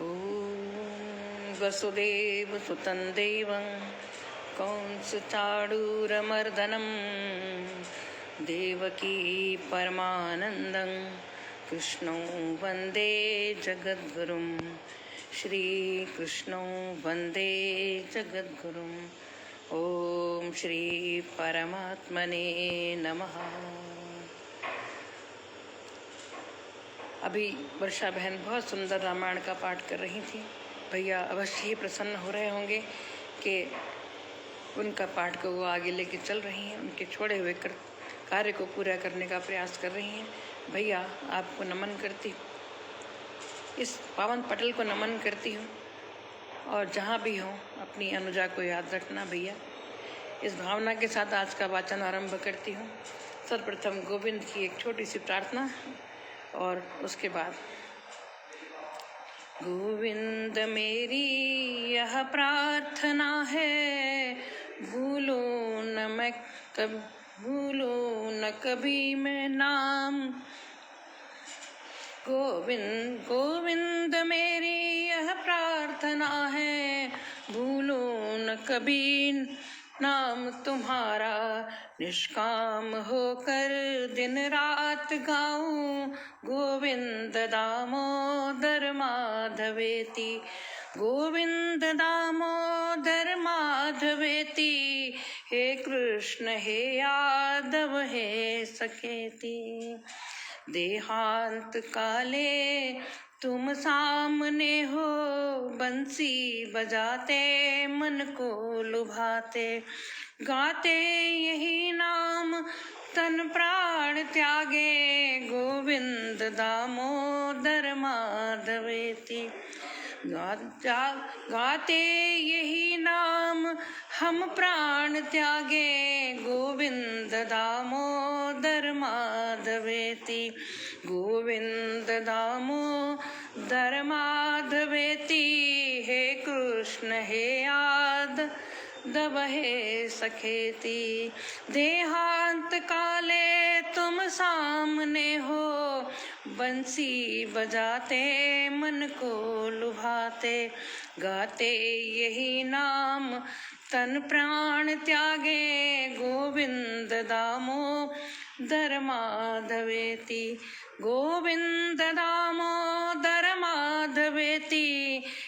ॐ वसुदेवसुतं देवं कंसचाणूरमर्दनं देवकी परमानन्दं कृष्णं वन्दे जगद्गुरुं श्रीकृष्णं वन्दे जगद्गुरुं। ओम श्री परमात्मने नमः। अभी वर्षा बहन बहुत सुंदर रामायण का पाठ कर रही थी। भैया अवश्य ही प्रसन्न हो रहे होंगे कि उनका पाठ को वो आगे लेके चल रही हैं, उनके छोड़े हुए कार्य को पूरा करने का प्रयास कर रही हैं। भैया आपको नमन करती हूँ, इस पावन पटल को नमन करती हूँ, और जहाँ भी हो अपनी अनुजा को याद रखना भैया। इस भावना के साथ आज का वाचन आरंभ करती हूँ। सर्वप्रथम गोविंद की एक छोटी सी प्रार्थना और उसके बाद गोविंद मेरी यह प्रार्थना है, भूलो न कभी मैं नाम। गोविंद मेरी यह प्रार्थना है, भूलो न कभी नाम तुम्हारा। निष्काम होकर दिन रात गाऊं गोविंद दामोदर माधवेति। गोविंद दामोदर माधवेति, हे कृष्ण हे यादव हे सखेति। देहांत काले तुम सामने हो, बंसी बजाते मन को लुभाते। गाते यही नाम तन प्राण त्यागे, गोविंद दामोदर माधवेति। गाते यही नाम हम प्राण त्यागे, गोविंद दामोदर माधवेति। गोविंद दामोदर माधवेति, हे कृष्ण हे यादव हे सखेति। देहांत काले तुम सामने हो, बंसी बजाते मन को लुभाते। गाते यही नाम तन प्राण त्यागे, गोविंद दामोदर माधवेति। गोविंद दामोदर माधवेति,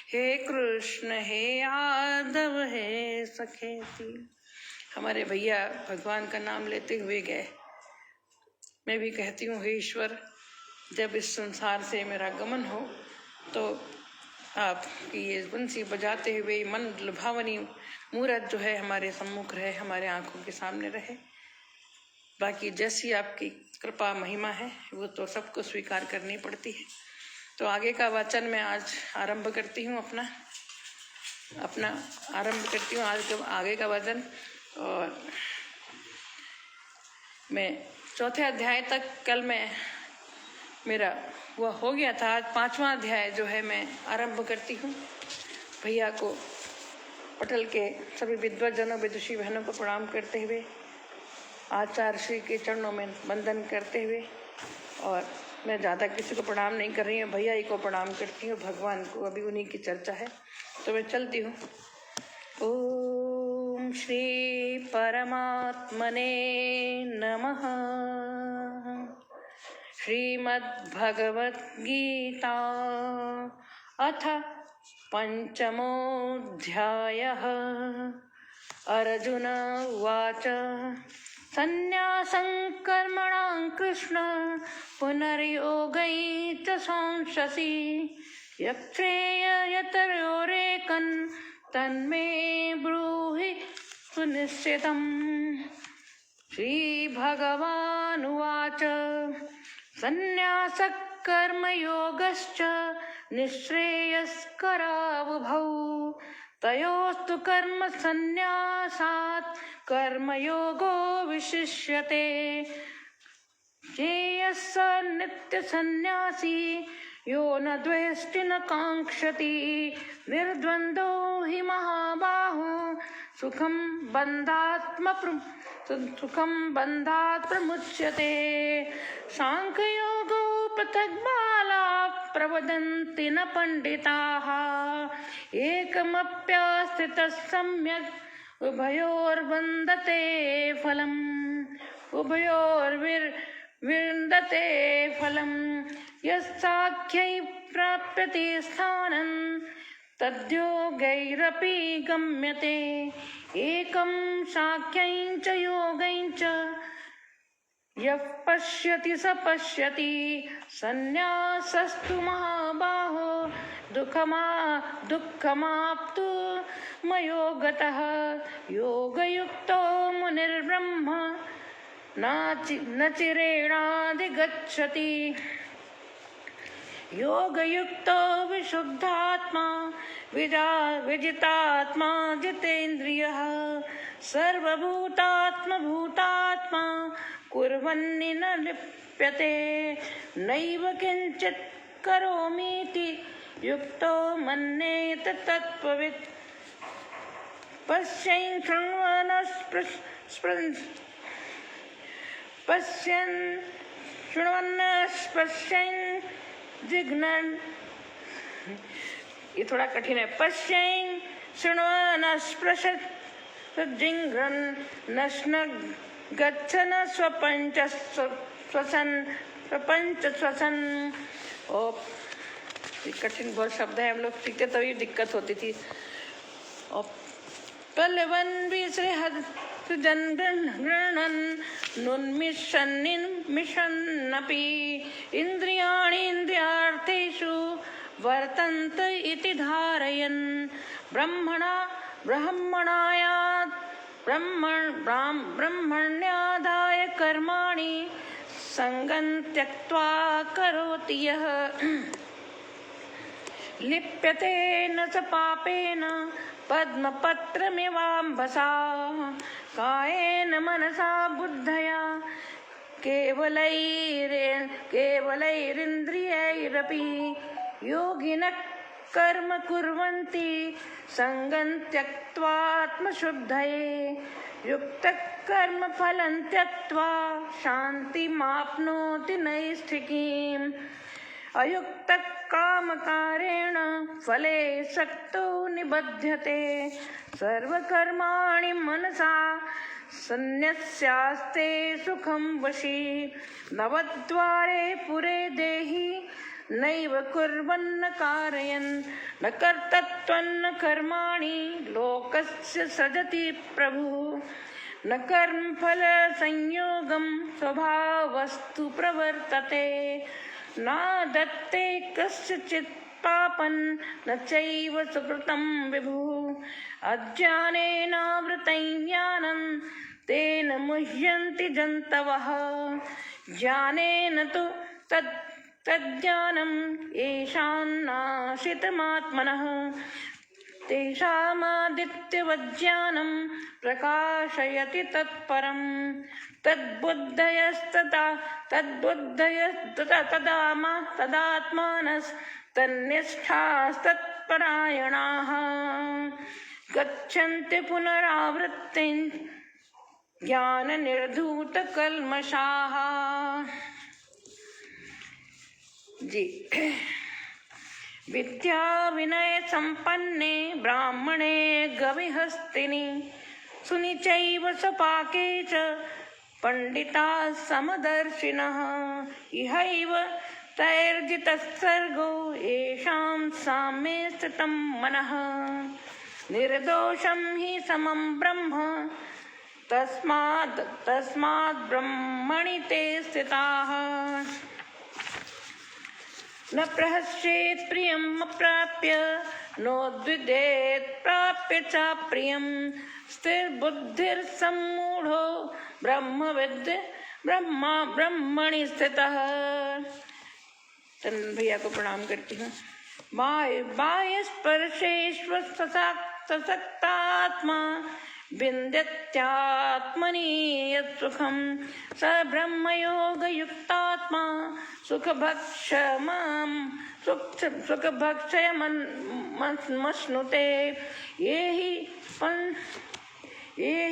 हे कृष्ण हे यादव हे सखेति। हमारे भैया भगवान का नाम लेते हुए गए। मैं भी कहती हूँ, हे ईश्वर, जब इस संसार से मेरा गमन हो तो आपकी ये बंसी बजाते हुए मन लुभावनी मूरत जो है हमारे सम्मुख रहे, हमारे आंखों के सामने रहे। बाकी जैसी आपकी कृपा महिमा है वो तो सबको स्वीकार करनी पड़ती है। तो आगे का वाचन मैं आज आरंभ करती हूँ, अपना आरंभ करती हूँ आज का आगे का वाचन। और मैं चौथे अध्याय तक कल मैं मेरा वह हो गया था। आज 5वां अध्याय जो है मैं आरंभ करती हूँ। भैया को पटल के सभी विद्वजनों विदुषी बहनों को प्रणाम करते हुए, आचार्य श्री के चरणों में वंदन करते हुए, और मैं ज़्यादा किसी को प्रणाम नहीं कर रही हूँ, भैया ही को प्रणाम करती हूँ, भगवान को, अभी उन्हीं की चर्चा है तो मैं चलती हूँ। ओम श्री परमात्मने नमः। श्रीमद्भगवद्गीता अथ पंचमोऽध्यायः। अर्जुन उवाच सन्न्यासं कर्मणां कृष्ण पुनर्योगै च संशसि। यच्छ्रेययतयोरेकं तन्मे ब्रूहि सुनिश्चितम्। श्रीभगवानुवाच सन्न्यासः कर्मयोगश्च निःश्रेयस्करावुभौ। तयोस्तु कर्म संन्यासात् कर्मयोगो विशिष्यते। ज्ञेयः स नित्यसन्न्यासी यो न द्वेष्टि न काङ्क्षति। निर्द्वन्द्वो हि महाबाहो सुखं बन्धात् प्रमुच्यते। सांख्ययोगो पृथग् बालात् प्रवदन्ति न पंडिताः एकमप्यास्थितः सम्यक् उभयोर्वन्दते फलम् उभयोर्विन्दते फलम् यस्साख्यै प्राप्यते स्थानं तद्योगैरपि गम्यते एकं साख्यं च योगं च यः पश्यति स पश्यति सन्न्यासस्तु महाबाहो दुःखमाप्तु मयो गतः योगयुक्तो मुनिर्ब्रह्म न चिरेणाधिगच्छति योगयुक्तो विशुद्धात्मा विजितात्मा जितेन्द्रियः सर्वभूतात्मा कुर्वन्नि न लिप्यते नैव किञ्चित् करोमीति युक्तो मन्येत तत्त्ववित् पश्यन् शृण्वन् स्पश्यन् जिघ्नन् ये थोड़ा कठिन है पश्यन् शृण्वन् स्पृशत् जिघ्रन् नश्न गच्छन् स्वपंच श्वसन् और कठिन बहुत शब्द है हम लोग सीखते तभी दिक्कत होती थी और पलवन विसृहद गृह्णन् नुन्मिषन्नपि इन्द्रियाणि इन्द्रियार्थेषु वर्तन्त इति धारयन् ब्रह्मण्यादाय कर्माणि सङ्गं त्यक्त्वा करोति यः लिप्यते न च पापेन पद्मपत्रमिवाम्भसा कायेन मनसा बुद्धया केवलैरिन्द्रियैरपि योगिनः कर्म कुर्वन्ति सङ्गं त्यक्त्वात्मशुद्धये युक्तः कर्म फलं त्यक्त्वा शान्तिमाप्नोति नैष्ठिकीम् अयुक्तः कामकारेण फले सक्तो निबध्यते सर्वकर्माणि मनसा सन्न्यस्यास्ते सुखं वशी नवद्वारे पुरे देहि नैव कुर्वन्न कारयन् न कर्तृत्वन्न कर्माणि लोकस्य सृजति प्रभुः न कर्मफल संयोगं स्वभावस्तु प्रवर्तते न दत्ते कस्यचित् पापं न चैव सुकृतं विभुः अज्ञानेनावृतं ज्ञानं तेन मुह्यन्ति जन्तवः ज्ञानेन तु तज्ज्ञानं येषां नाशितमात्मनः तेषामादित्यवज्ज्ञानं प्रकाशयति तत्परं तदात्मानस्तन्निष्ठास्तत्परायणाः गच्छन्ति पुनरावृत्तिं ज्ञाननिर्धूतकल्मषाः। जी विद्या विनय संपन्ने ब्राह्मणे गविहस्तिनि सुनिचैव सपाके च पंडिता समदर्शिनः इहैव तैर्जितः सर्गो येषां साम्ये स्थितं मनः निर्दोषं हि समं ब्रह्म तस्माद् ब्रह्मणि ते स्थिताः न प्रहस्येत् प्रियम् अप्राप्य नोद्विदेत् प्राप्य च प्रियम् स्थिरबुद्धिर्सम्मूढो ब्रह्मविद् ब्रह्मणि स्थितः। तन भैया को प्रणाम करती हूँ। बाह्य स्पर्शेष्वसक्तात्मा विन्द्यत्यात्मनि यत्सुखं स ब्रह्मयोगयुक्तात्मा सुखभक्षयमश्नुते ये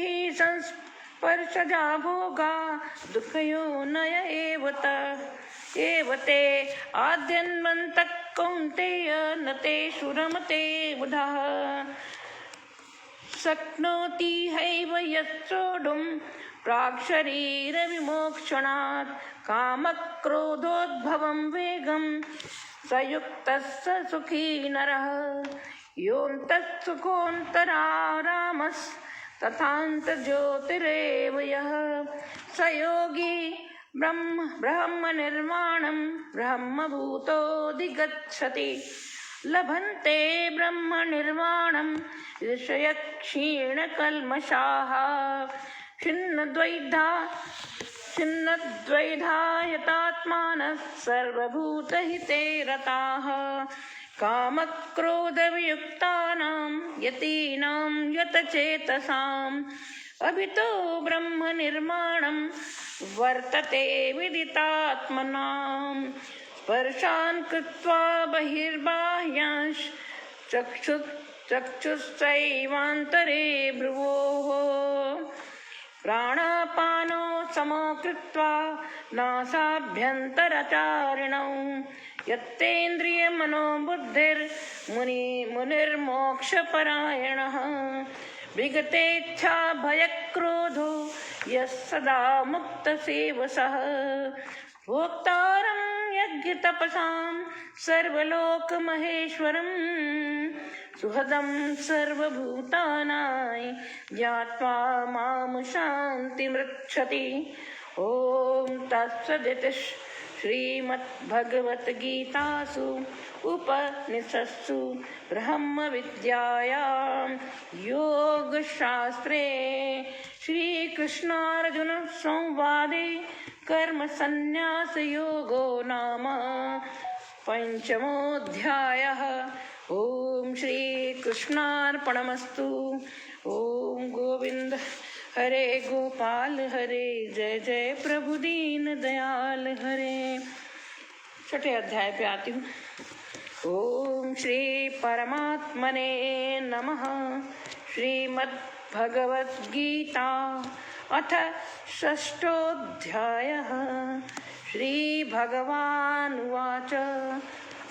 हि संस्पर्शजा भोगा दुःखयोनय एव एव ते आद्यन्वन्तः कौन्तेय न तेषु रमते बुधः शक्नोति हैव यत्सोढुं प्राक्शरीरविमोक्षणात् कामक्रोधोद्भवं वेगं स युक्तः स सुखी नरः योऽन्तःसुखोऽन्तरारामस्तथान्तर्ज्योतिरेव यः स योगी ब्रह्मनिर्वाणं ब्रह्मभूतोऽधिगच्छति लभन्ते ब्रह्मनिर्वाणं ऋषयः क्षीणकल्मषाः छिन्नद्वैधायतात्मानः सर्वभूतहिते रताः कामक्रोधवियुक्तानां यतीनां यतचेतसाम् अभितो ब्रह्मनिर्माणं वर्तते विदितात्मनाम् स्पर्शान् कृत्वा बहिर्बाह्यांश चक्षुश्चैवान्तरे भ्रुवोः प्राणापानो समो कृत्वा नासाभ्यन्तरचारिणौ यत्तेन्द्रियमनोबुद्धिर्मुनिर्मोक्षपरायणः विगतेच्छा भयक्रोधो यः सदा मुक्तसेवसः भोक्तारं यज्ञतपसां सर्वलोकमहेश्वरं सुहदं सर्वभूतानां ज्ञात्वा मां शान्तिमृच्छति। ॐ तत्सदिति श्रीमद्भगवद्गीतासु उपनिषत्सु ब्रह्मविद्यायां योगशास्त्रे श्रीकृष्णार्जुनसंवादे कर्मसन्न्यासयोगो नाम पंचमोऽध्यायः। ॐ श्रीकृष्णार्पणमस्तु। ॐ गोविंद हरे गोपाल हरे, जय जय प्रभु दीन दयाल हरे। छठे अध्याय पे आती हूँ। ओम श्री परमात्मने नमः। श्रीमद्भगवद्गीता अथ षष्ठोऽध्यायः। श्रीभगवानुवाच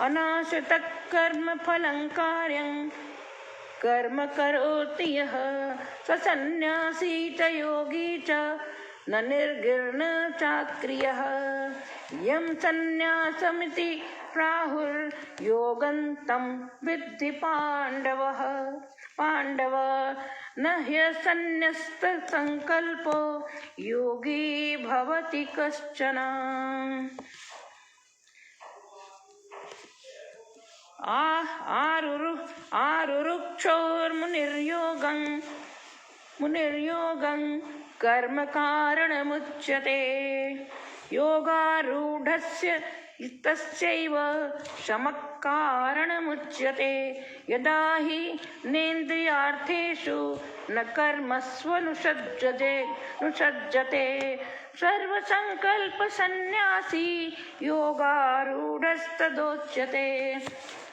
अनाश्रितः कर्मफलं कार्यं कर्म करोति यः स सन्न्यासी च योगी च न निर्घृण चाक्रियः। यं सन्न्यासमिति प्राहुर्योगं तं विद्धि पाण्डव न ह्यसन्न्यस्तसङ्कल्पो योगी भवति कश्चन। मुनिर्योगं कर्म कारणमुच्यते। योगारूढस्य तस्यैव शमः कारणमुच्यते। यदा हि नेन्द्रियार्थेषु न कर्मस्वनुषज्जते सर्वसंकल्पसन्न्यासी योगारूढस्तदोच्यते।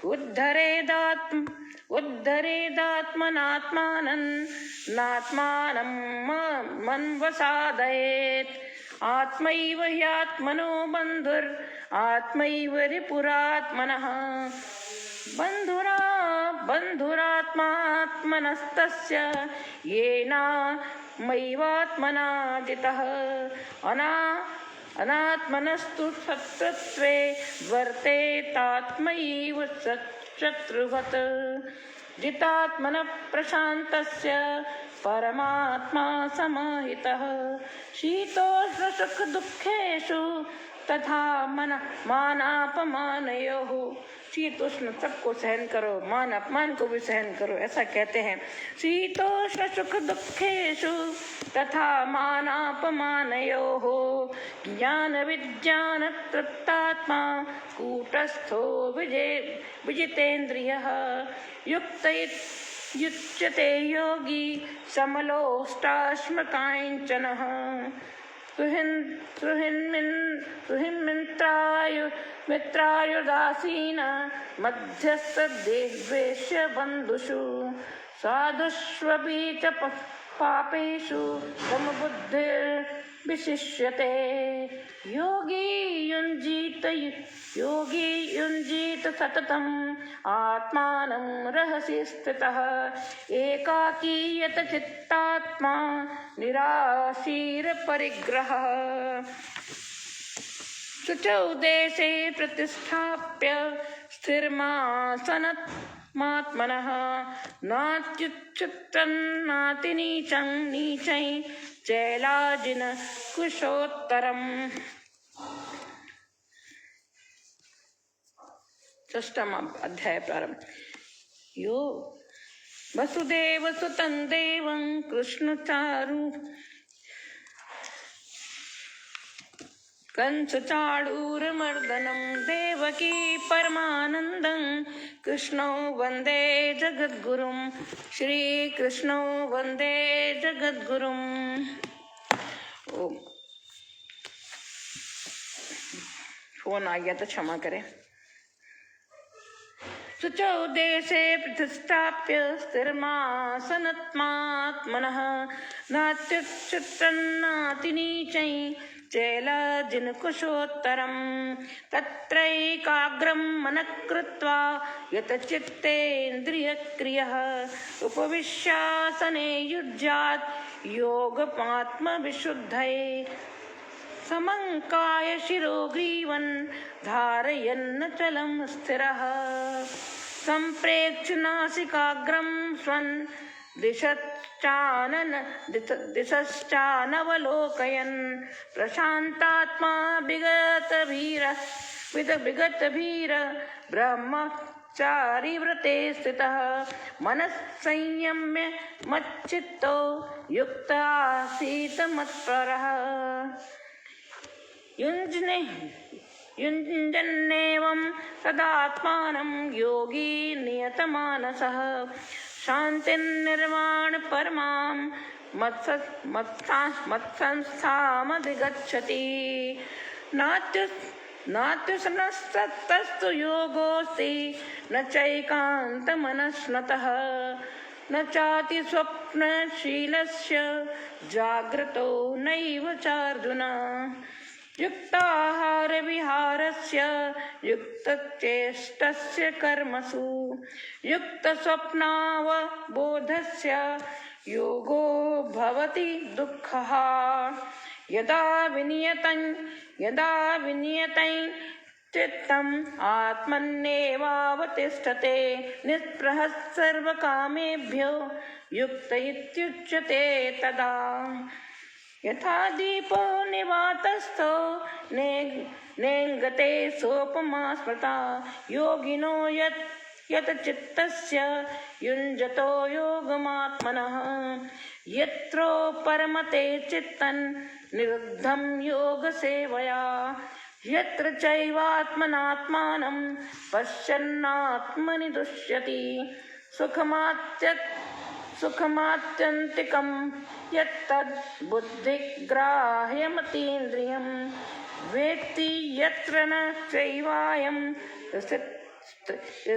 उद्धरेदात्मनात्मानं मन्वसादयेत्। आत्मैव ह्यात्मनो बन्धुरात्मैव रिपुरात्मनः। बन्धुरात्मात्मनस्तस्य येनात्मैवात्मना जितः। अनात्मनस्तु शत्रुत्वे वर्तेतात्मैव शत्रुवत्। जितात्मनः प्रशान्तस्य परमात्मा समाहितः। शीतोष्णसुखदुःखेषु तथा मानापमानयोः। शीतोष्ण सबको सहन करो, मान अपमान को भी सहन करो, ऐसा कहते हैं। शीतोष्ण सुख दुखेषु तथा मानापमानयोः। ज्ञान विज्ञान तृप्तात्मा कूटस्थो विजितेन्द्रियः। युच्यते योगी समलोष्टाश्मकाञ्चनः। मित्रायुदासीन मध्यस्थद्वेष्य बन्धुषु। साधुष्वपि च पापेषु समबुद्धिर् विशिष्यते। योगी युञ्जीत सततम् आत्मानं रहसि स्थितः। एकाकी यत चित्तात्मा निराशीर परिग्रहः। शुचौ देशे प्रतिष्ठाप्य स्थिरमासनमात्मनः। नात्युच्चतं नातिनीचं नीचै चैलाजिन कुशोत्तरम्। षष्ठम अध्याय प्रारंभ। यो वसुदेव सुतं देवं कृष्णचारु कंसचाडूरमर्दनं देवकी परमानन्दं कृष्णौ वन्दे जगद्गुरुं। श्रीकृष्णौ वन्दे जगद्गुरुं। फोन आ गया तो क्षमा करें। शुचौ देशे प्रतिष्ठाप्य स्थिरमासनमात्मनः। नात्युच्चतं नातिनीचै चैलाजिनकुशोत्तरम्। तत्रैकाग्रं मनः कृत्वा यतचित्तेन्द्रियक्रियः। उपविश्यासने युज्यात् योगमात्मविशुद्धये। समङ्काय शिरोग्रीवन् धारयन्नचलं स्थिरः। सम्प्रेक्ष्य नासिकाग्रं स्वं दिशश्चानवलोकयन्। प्रशान्तात्मा विगतभीर ब्रह्मचारी व्रते स्थितः। मनः संयम्य मच्चित्तो युक्त आसीत् मत्परः। युञ्जन्नेवं सदात्मानं योगी नियतमानसः। शान्तिर्निर्वाण परमां मत्संस्थामधिगच्छति। नात्युसनस्तस्तु योगोऽस्ति न चैकान्तमनस्नतः। न चाति स्वप्नशीलस्य जाग्रतो नैव चार्जुन। युक्ताहार विहारस्य युक्तचेष्टस्य कर्मसु। युक्तस्वप्नावबोधस्य योगो भवति दुःखः। यदा विनियतं चित्तम् आत्मन्येवावतिष्ठते। निःस्पृहः सर्वकामेभ्यो युक्त इत्युच्यते तदा। यथा दीपो निवातस्थो नेङ्गते सोपमा स्मृता। योगिनो यत चित्तस्य युञ्जतो योगमात्मनः। यत्रो परमते चित्तं निरुद्धं योगसेवया। यत्र चैवात्मनात्मानं पश्यन्नात्मनि तुष्यति। सुखमात्यन्तिकं यत्तद् बुद्धिग्राह्यमतीन्द्रियं। वेत्ति यत्र न चैवायं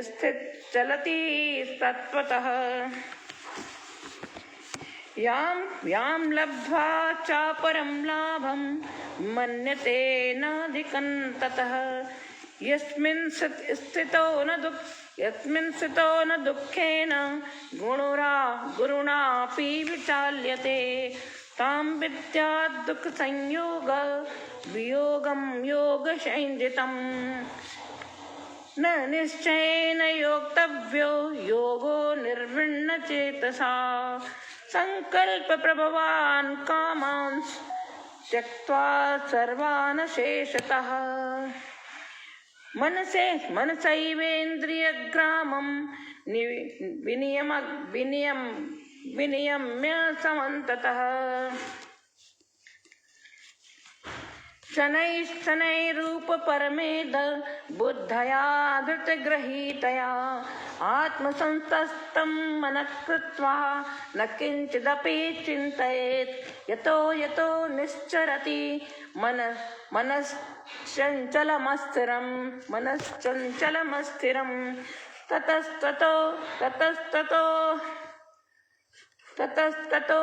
स्थितचलति तत्त्वतः। यां लब्ध्वा चापरं लाभं मन्यते नाधिकं ततः। यस्मिन् स्थितो न दुःखेन गुरुणापि विचाल्यते। तां विद्यात् दुःखसंयोग वियोगं योगसंज्ञितम्। न निश्चयेन योक्तव्यो योगो निर्विण्णचेतसा। संकल्पप्रभवान् कामांस् त्यक्त्वा सर्वान् शेषतः। मनसैवेन्द्रियग्रामं विनियम्य समन्ततः। शनैरूपपरमेद बुद्धया धृतगृहीतया। आत्मसंस्तस्तं मनः कृत्वा न किञ्चिदपि चिन्तयेत्। यतो निश्चरति मनश्चञ्चलमस्थिरं। ततस्ततो ततस्ततो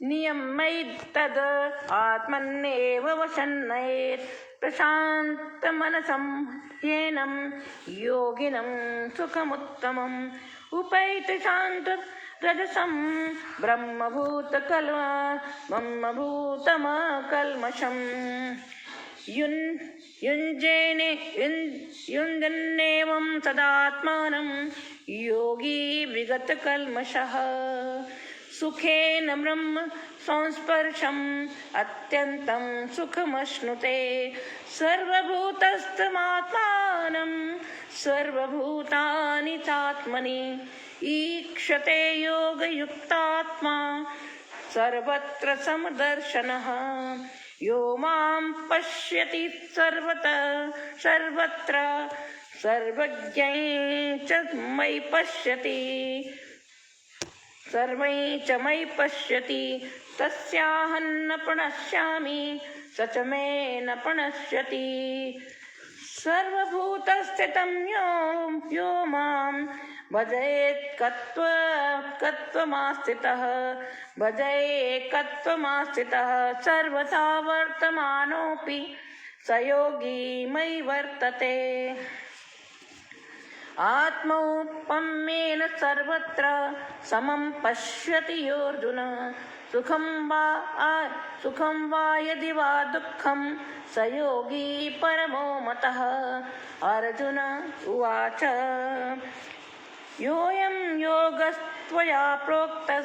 नियमैतद् आत्मन्नेव वशन्नयेत् प्रशान्तमनसं ह्येनं योगिनं सुखमुत्तमम् उपैति शान्तरजसं ब्रह्मभूतमकल्मषम् युञ्जन्नेवं सदात्मानं योगी विगतकल्मषः सुखेन ब्रह्म संस्पर्शम् अत्यन्तं सुखमश्नुते सर्वभूतस्थमात्मानं सर्वभूतानि चात्मनि ईक्षते योगयुक्तात्मा सर्वत्र समदर्शनः यो मां पश्यति सर्वत्र सर्वज्ञं च मयि पश्यति सर्वं च मयि पश्यति तस्याहं न प्रणश्यामि स च मे न प्रणश्यति सर्वभूतस्थितं यो मां भजेत्कत्वमास्थितः सर्वथा वर्तमानोऽपि स योगी मयि वर्तते आत्मौपम्येन सर्वत्र समं पश्यति योऽर्जुन सुखं वा यदि वा दुःखं स योगी परमो मतः अर्जुन उवाच योऽयं योगस्त्वया प्रोक्तः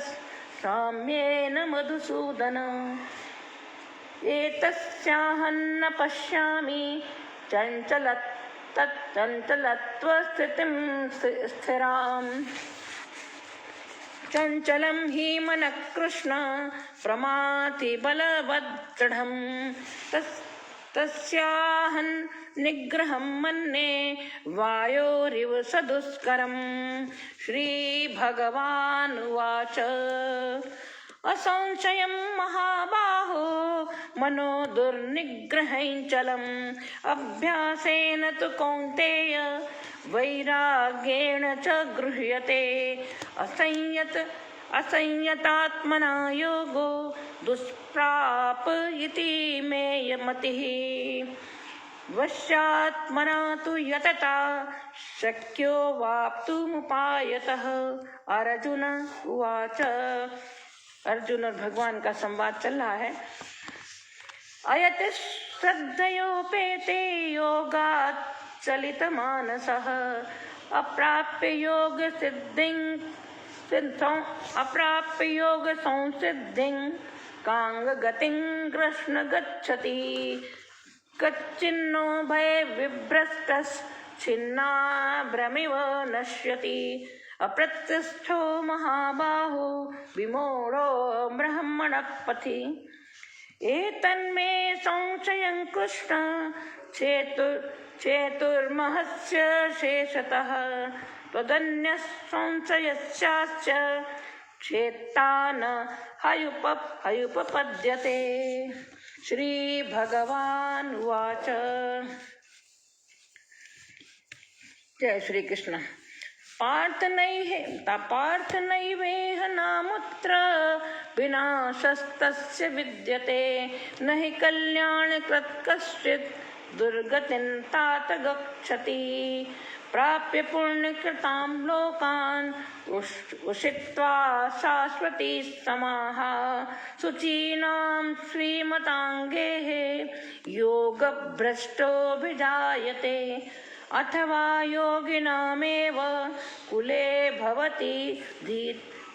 साम्येन मधुसूदन एतस्याहं न पश्यामि चञ्चलत्वस्थितिं स्थिराम् चञ्चलं हि मनः कृष्ण प्रमाथि बलवदृढम् तस्याहं निग्रहं मन्ये वायोरिव सदुष्करम् श्रीभगवानुवाच असंशयं महाबाहो मनो दुर्निग्रहञ्चलम् अभ्यासेन तु कौन्तेय वैराग्येण च गृह्यते असंयतात्मना योगो दुष्प्राप इति मे मतिः वश्यात्मना तु यतता शक्यो वाप्तुमुपायतः अर्जुन उवाच अर्जुन और भगवान का संवाद चल रहा है। अयति श्रद्धयोपेते योगात् चलितमानसः अप्राप्य योग संसिद्धिं कांगगतिं कृष्ण गच्छति कच्चिन्नो भय विभ्रष्टश्छिन्नाभ्रमिव नश्यति अप्रतिष्ठो महाबाहो विमूढो ब्रह्मणः पथि एतन्मे संशयं कृष्ण चेतुर्महस्य शेषतः त्वदन्यः संशयस्याश्च चेत्ता न हयुपपद्यते श्रीभगवान् उवाच। जय श्री कृष्ण। पार्थ नैवेह नामुत्र विनाशस्तस्य विद्यते न हि कल्याणकृत् कश्चित् दुर्गतिं तात गच्छति प्राप्य पुण्यकृतां लोकान् उषित्वा शाश्वती समाः शुचीनां श्रीमताङ्गेः योगभ्रष्टोऽभिजायते अथवा योगिनामेव कुले भवति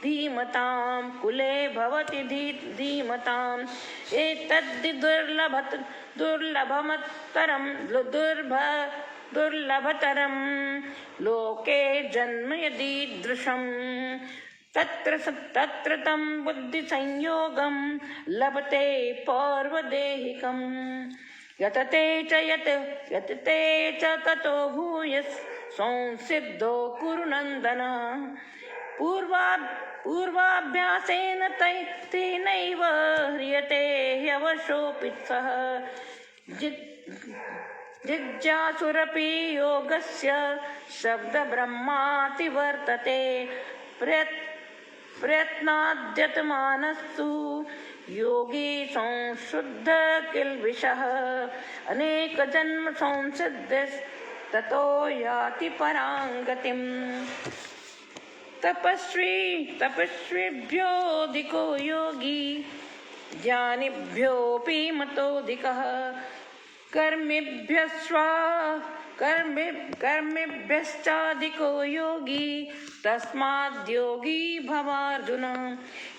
धीमताम् एतद्धि दुर्लभतरं लोके जन्म यदीदृशम् तत्र तं बुद्धिसंयोगं लभते पौर्वदेहिकम् यतते च ततो भूयः संसिद्धो कुरु नन्दन पूर्वाभ्यासेन तेनैव ह्रियते ह्यवशोऽपि सः जिज्ञासुरपि योगस्य शब्दब्रह्माति वर्तते प्रयत्नाद्यतमानस्तु योगी संशुद्ध किल्बिषः अनेकजन्म संसिद्धिस्ततो याति परां गतिम्। तपस्वीभ्योऽधिको योगी ज्ञानिभ्योऽपि मतोऽधिकः कर्मिभ्यश्चाधिको योगी तस्माद्योगी भवार्जुन।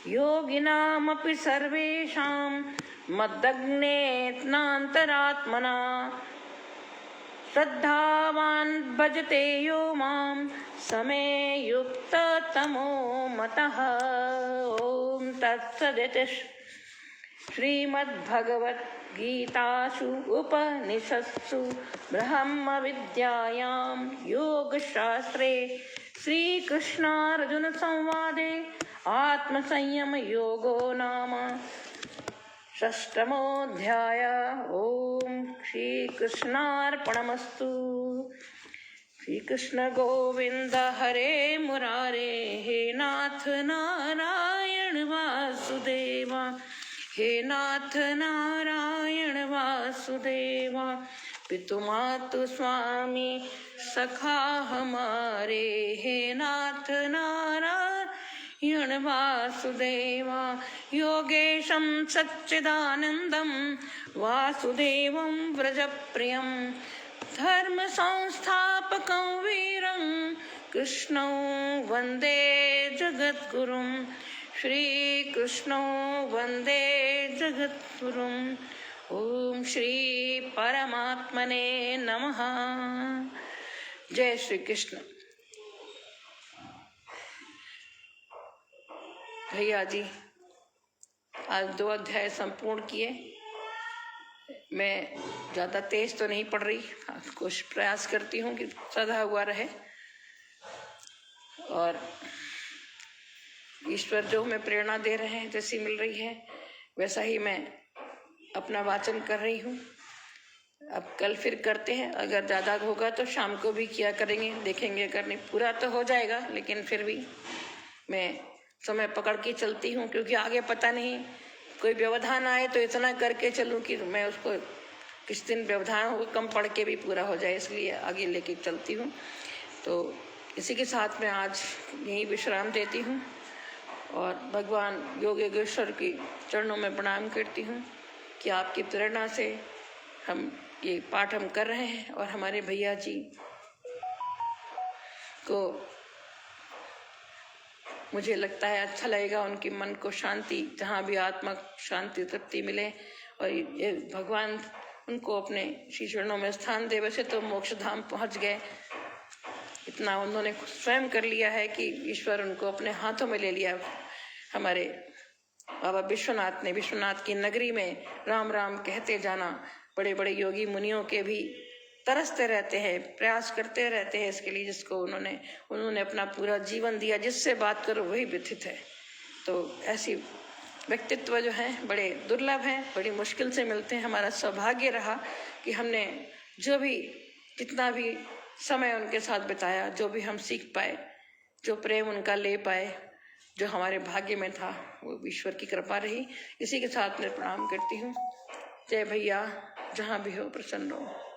योगिनामपि सर्वेषां मद्दग्नेत्नान्तरात्मना श्रद्धावान् भजते यो मां समे युक्ततमो मतः। ॐ तत्सदिति श्रीमद्भगवद्गीतासु उपनिषत्सु ब्रह्मविद्यायां योगशास्त्रे श्रीकृष्णार्जुनसंवादे आत्मसंयमयोगो नाम षष्ठमोऽध्यायः। ॐ श्रीकृष्णार्पणमस्तु। श्रीकृष्ण गोविंद हरे मुरारे, हे नाथ नारायण वासुदेवा, हे नाथ नारायण वासुदेवा। पितु मातु स्वामी सखा हमारे, हे नाथ नारायण वासुदेवा। योगेशं सच्चिदानंदं वासुदेवं व्रजप्रियं धर्म संस्थापकं वीरं कृष्णं वंदे जगद्गुरुं। श्रीकृष्णं वंदे जगद्गुरुं। ओम श्री परमात्मने नमः। जय श्री कृष्ण। भैया जी आज 2 अध्याय संपूर्ण किए। मैं ज़्यादा तेज तो नहीं पढ़ रही, कुछ प्रयास करती हूँ कि सदा हुआ रहे, और ईश्वर जो हमें प्रेरणा दे रहे हैं, जैसी मिल रही है वैसा ही मैं अपना वाचन कर रही हूँ। अब कल फिर करते हैं, अगर ज़्यादा होगा तो शाम को भी किया करेंगे, देखेंगे। अगर नहीं पूरा तो हो जाएगा, लेकिन फिर भी मैं समय पकड़ के चलती हूँ, क्योंकि आगे पता नहीं कोई व्यवधान आए तो इतना करके चलूँ कि मैं उसको किस दिन व्यवधान हो कम पढ़ के भी पूरा हो जाए, इसलिए आगे लेके चलती हूँ। तो इसी के साथ मैं आज यहीं विश्राम देती हूँ और भगवान योगेश्वर की चरणों में प्रणाम करती हूँ कि आपकी प्रेरणा से हम ये पाठ हम कर रहे हैं, और हमारे भैया जी को मुझे लगता है अच्छा लगेगा, उनके मन को शांति, जहाँ भी आत्मा शांति तृप्ति मिले, और ये भगवान उनको अपने श्री चरणों में स्थान दे। वैसे तो मोक्ष धाम पहुँच गए, इतना उन्होंने स्वयं कर लिया है कि ईश्वर उनको अपने हाथों में ले लिया। हमारे बाबा विश्वनाथ ने विश्वनाथ की नगरी में राम राम कहते जाना। बड़े बड़े योगी मुनियों के भी तरसते रहते हैं, प्रयास करते रहते हैं इसके लिए, जिसको उन्होंने अपना पूरा जीवन दिया। जिससे बात करो वही व्यथित है। तो ऐसी व्यक्तित्व जो हैं बड़े दुर्लभ हैं, बड़ी मुश्किल से मिलते हैं। हमारा सौभाग्य रहा कि हमने जो भी जितना भी समय उनके साथ बिताया, जो भी हम सीख पाए, जो प्रेम उनका ले पाए, जो हमारे भाग्य में था, वो ईश्वर की कृपा रही। इसी के साथ मैं प्रणाम करती हूँ। जय भैया, जहाँ भी हो प्रसन्न हो।